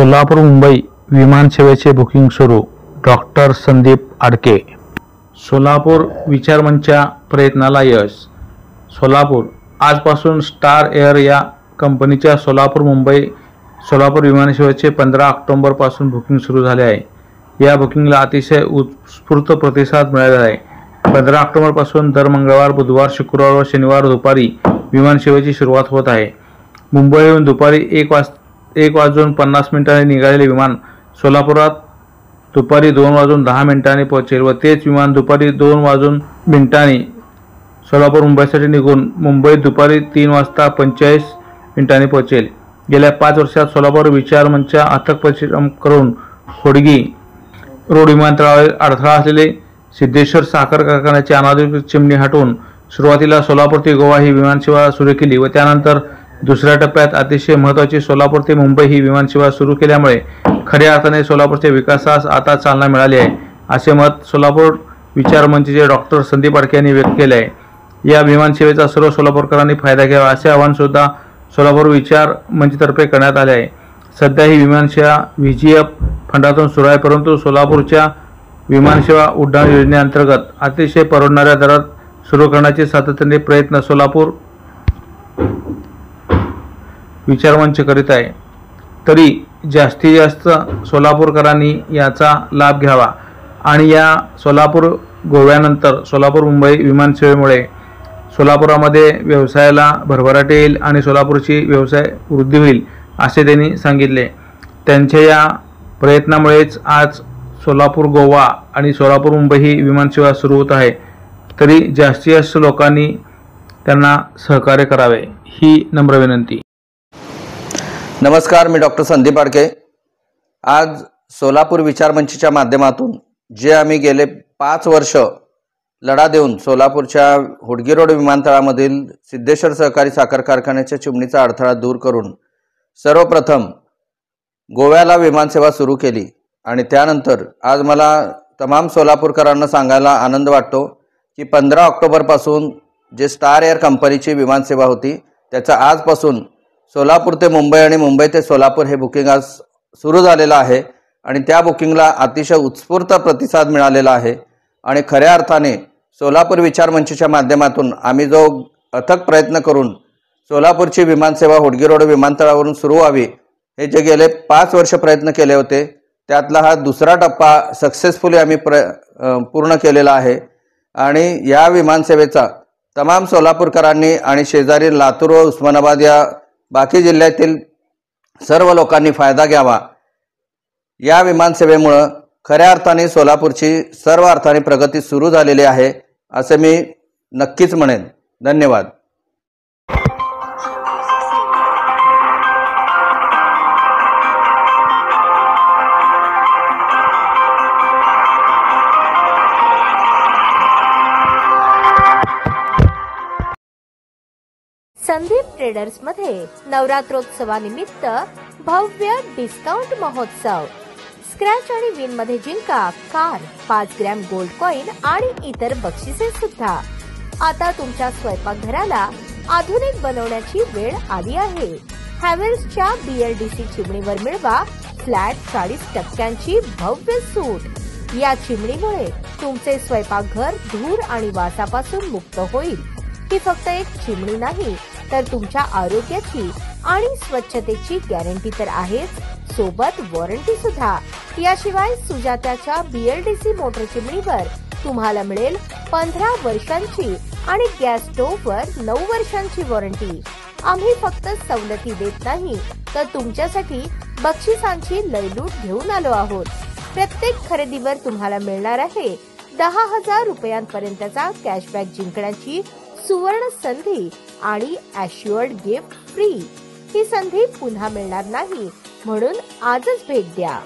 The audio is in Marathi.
सोलापूर मुंबई विमान सेवेचे बुकिंग सुरू. डॉक्टर संदीप आडके. सोलापूर विचारमंचच्या प्रयत्नाला यश. सोलापूर. आजपासून स्टार एअर या कंपनीच्या सोलापूर विमानसेवेचे 15 ऑक्टोबरपासून बुकिंग सुरू झाले आहे. या बुकिंगला अतिशय उत्स्फूर्त प्रतिसाद मिळाला आहे. 15 ऑक्टोबरपासून दर मंगळवार, बुधवार, शुक्रवार व शनिवार दुपारी विमानसेवेची सुरुवात होत आहे. मुंबईहून दुपारी 1:50 निघालेले विमान सोलापुरात दुपारी 2:10 पोहोचेल व तेच विमान दुपारी 2:00 सोलापूर मुंबईसाठी निघून मुंबईत दुपारी 3:45 पोहोचेल. गेल्या 5 वर्षात सोलापूर विचारमंचच्या अथक परिश्रम करून होडगी रोड विमानतळावर अडथळा असलेले सिद्धेश्वर साखर कारखान्याची अनाधिकृत चिमणी हटवून सुरुवातीला सोलापूर ते गोवा ही विमानसेवा सुरू केली व त्यानंतर दुसऱ्या टप्प्यात अतिशय महत्त्वाची सोलापूर ते मुंबई ही विमानसेवा सुरू केल्यामुळे खऱ्या अर्थाने सोलापूरच्या विकासास आता चालना मिळाली आहे, असे मत सोलापूर विचारमंचचे डॉक्टर संदीप आडके यांनी व्यक्त केले आहे. या विमानसेवेचा सर्व सोलापूरकरांनी फायदा घ्यावा असे आवाहन सुद्धा सोलापूर विचार मंचतर्फे करण्यात आले आहे. सध्या ही विमानसेवा VGF फंडातून सुरू आहे, परंतु सोलापूरच्या विमानसेवा उड्डाण योजनेअंतर्गत अतिशय परवडणाऱ्या दरात सुरू करण्याचे सातत्याने प्रयत्न सोलापूर विचारमंच करीत आहे. तरी जास्तीत जास्त सोलापूरकरांनी याचा लाभ घ्यावा आणि या सोलापूर गोव्यानंतर सोलापूर मुंबई विमानसेवेमुळे सोलापुरामध्ये व्यवसायाला भरभराट येईल आणि सोलापूरची व्यवसाय वृद्धी होईल असे त्यांनी सांगितले. त्यांच्या या प्रयत्नामुळेच आज सोलापूर गोवा आणि सोलापूर मुंबई ही विमानसेवा सुरू होत आहे. तरी जास्तीत जास्त लोकांनी त्यांना सहकार्य करावे ही नम्र विनंती. नमस्कार, मी डॉक्टर संदीप आडके. आज सोलापूर विचारमंचच्या माध्यमातून जे आम्ही गेले 5 वर्ष लढा देऊन सोलापूरच्या होडगी रोड विमानतळामधील सिद्धेश्वर सहकारी साखर कारखान्याच्या चिमणीचा अडथळा दूर करून सर्वप्रथम गोव्याला विमानसेवा सुरू केली आणि त्यानंतर आज मला तमाम सोलापूरकरांना सांगायला आनंद वाटतो की 15 ऑक्टोबरपासून जे स्टार एअर कंपनीची विमानसेवा होती त्याचा आजपासून सोलापूर ते मुंबई आणि मुंबई ते सोलापूर हे बुकिंग आज सुरू झालेलं आहे आणि त्या बुकिंगला अतिशय उत्स्फूर्त प्रतिसाद मिळालेला आहे. आणि खऱ्या अर्थाने सोलापूर विचारमंचच्या माध्यमातून आम्ही जो अथक प्रयत्न करून सोलापूरची विमानसेवा होडगी रोड विमानतळावरून सुरू व्हावी हे जे गेले 5 वर्ष प्रयत्न केले होते त्यातला हा दुसरा टप्पा सक्सेसफुली आम्ही पूर्ण केलेला आहे. आणि या विमानसेवेचा तमाम सोलापूरकरांनी आणि शेजारी लातूर व उस्मानाबाद या बाकी जिल्ह्यातील सर्व लोकांनी फायदा घ्यावा. या विमानसेवेमुळे खऱ्या अर्थाने सोलापूरची सर्व अर्थाने प्रगती सुरू झालेली आहे असे मी नक्कीच म्हणेन. धन्यवाद. संदीप ट्रेडर्स मध्ये नवरात्रोत्सवानिमित्त भव्य डिस्काउंट महोत्सव. स्क्रॅच आणि विन मध्ये जिंका कार, 5 ग्रॅम गोल्ड कॉइन आणि इतर बक्षिसे सुद्धा. आता तुमच्या स्वयंपाकघराला आधुनिक बनवण्याची वेळ आली आहे. हॅवेल्सच्या BLDC चिमणीवर मिळवा फ्लॅट 40% भव्य सूट. या चिमणीमुळे तुमचे स्वयंपाकघर धूर आणि वासापासून मुक्त होईल. ही फक्त एक चिमणी नाही तर तुमच्या आरोग्याची आणि स्वच्छतेची गॅरंटी तर आहेच, सोबत वॉरंटी सुद्धा. याशिवाय सुजाताच्या BLDC मोटर चिमणीवर तुम्हाला मिळेल 15 वर्षांची आणि गॅस स्टोव्हवर 9 वर्षांची वॉरंटी. आम्ही फक्त सवलती देत नाही तर तुमच्यासाठी बक्षिसांची लयलूट घेऊन आलो आहोत. प्रत्येक खरेदीवर तुम्हाला मिळणार आहे 10,000 रुपयांपर्यंतचा कॅशबॅक जिंकण्याची सुवर्ण संधी आणि ॲश्युअर्ड गिफ्ट फ्री. ही संधी पुन्हा मिळणार नाही, म्हणून आजच भेट द्या.